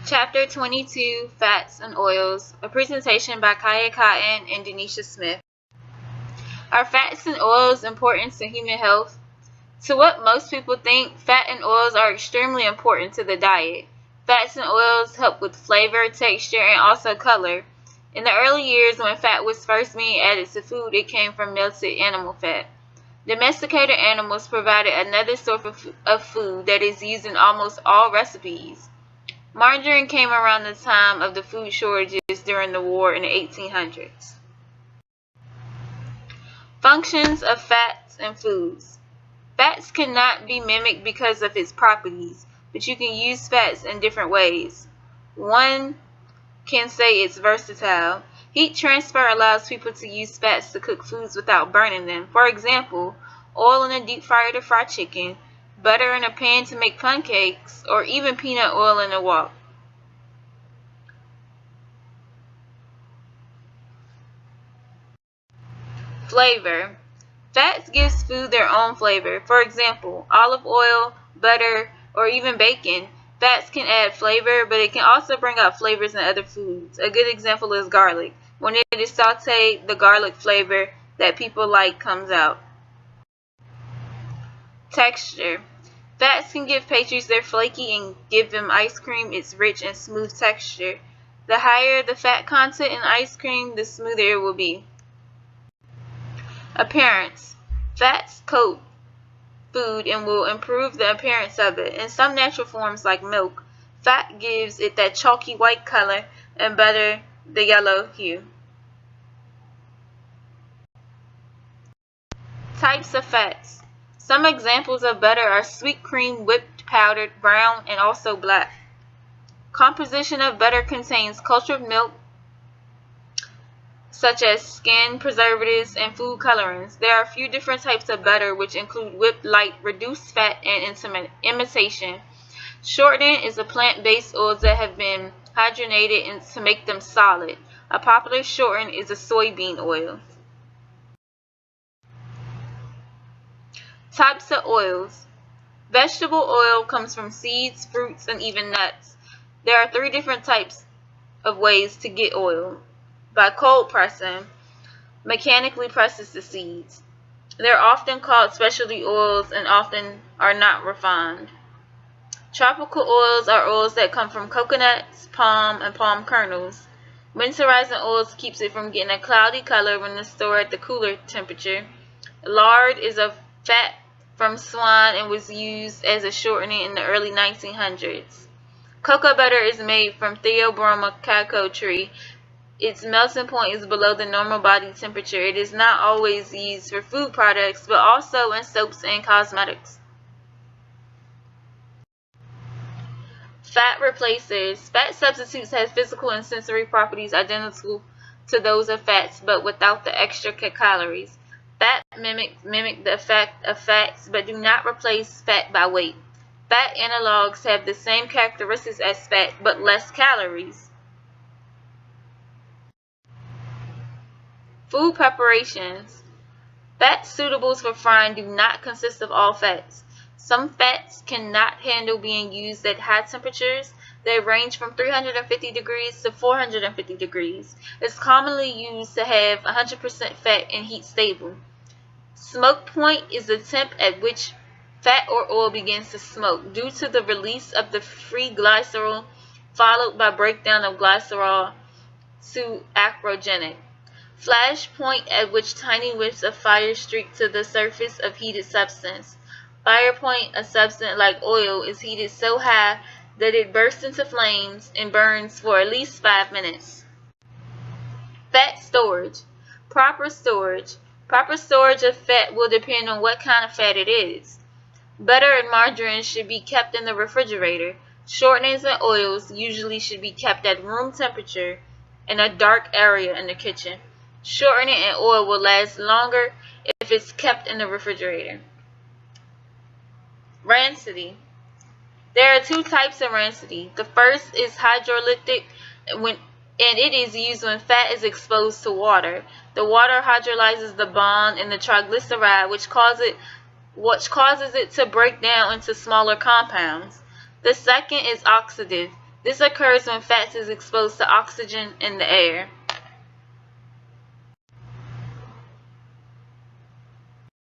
Chapter 22, Fats and Oils, a presentation by Kaya Cotton and Denisha Smith. Are fats and oils important to human health? To what most people think, fat and oils are extremely important to the diet. Fats and oils help with flavor, texture, and also color. In the early years when fat was first being added to food, it came from melted animal fat. Domesticated animals provided another source of food that is used in almost all recipes. Margarine came around the time of the food shortages during the war in the 1800s. Functions of fats and foods. Fats cannot be mimicked because of its properties, but you can use fats in different ways. One can say it's versatile. Heat transfer allows people to use fats to cook foods without burning them. For example, oil in a deep fryer to fry chicken, butter in a pan to make pancakes, or even peanut oil in a wok. Flavor. Fats gives food their own flavor. For example, olive oil, butter, or even bacon. Fats can add flavor, but it can also bring out flavors in other foods. A good example is garlic. When it is sauteed, the garlic flavor that people like comes out. Texture. Fats can give pastries their flaky and give them ice cream its rich and smooth texture. The higher the fat content in ice cream, the smoother it will be. Appearance. Fats coat food and will improve the appearance of it. In some natural forms like milk, fat gives it that chalky white color and butter the yellow hue. Types of fats. Some examples of butter are sweet cream, whipped, powdered, brown, and also black. Composition of butter contains cultured milk, such as skin, preservatives, and food colorants. There are a few different types of butter, which include whipped, light, reduced fat, and imitation. Shortening is a plant-based oils that have been hydrogenated to make them solid. A popular shortening is a soybean oil. Types of oils. Vegetable oil comes from seeds, fruits, and even nuts. There are 3 different types of ways to get oil. By cold pressing, mechanically presses the seeds. They're often called specialty oils and often are not refined. Tropical oils are oils that come from coconuts, palm, and palm kernels. Winterizing oils keeps it from getting a cloudy color when it's stored at the cooler temperature. Lard is a fat from swine and was used as a shortening in the early 1900s. Cocoa butter is made from Theobroma cacao tree. Its melting point is below the normal body temperature. It is not always used for food products, but also in soaps and cosmetics. Fat replacers. Fat substitutes have physical and sensory properties identical to those of fats, but without the extra calories. Fat mimic the effect of fats, but do not replace fat by weight. Fat analogs have the same characteristics as fat, but less calories. Food preparations. Fats suitable for frying do not consist of all fats. Some fats cannot handle being used at high temperatures. They range from 350 degrees to 450 degrees. It's commonly used to have 100% fat and heat stable. Smoke point is the temp at which fat or oil begins to smoke due to the release of the free glycerol followed by breakdown of glycerol to acrogenic. Flash point at which tiny whiffs of fire streak to the surface of heated substance. Fire point, a substance like oil, is heated so high that it bursts into flames and burns for at least 5 minutes. Fat storage. Proper storage. Proper storage of fat will depend on what kind of fat it is. Butter and margarine should be kept in the refrigerator. Shortenings and oils usually should be kept at room temperature in a dark area in the kitchen. Shortening and oil will last longer if it's kept in the refrigerator. Rancidity. There are 2 types of rancidity. The first is hydrolytic, and it is used when fat is exposed to water. The water hydrolyzes the bond in the triglyceride, which causes it to break down into smaller compounds. The second is oxidative. This occurs when fats is exposed to oxygen in the air.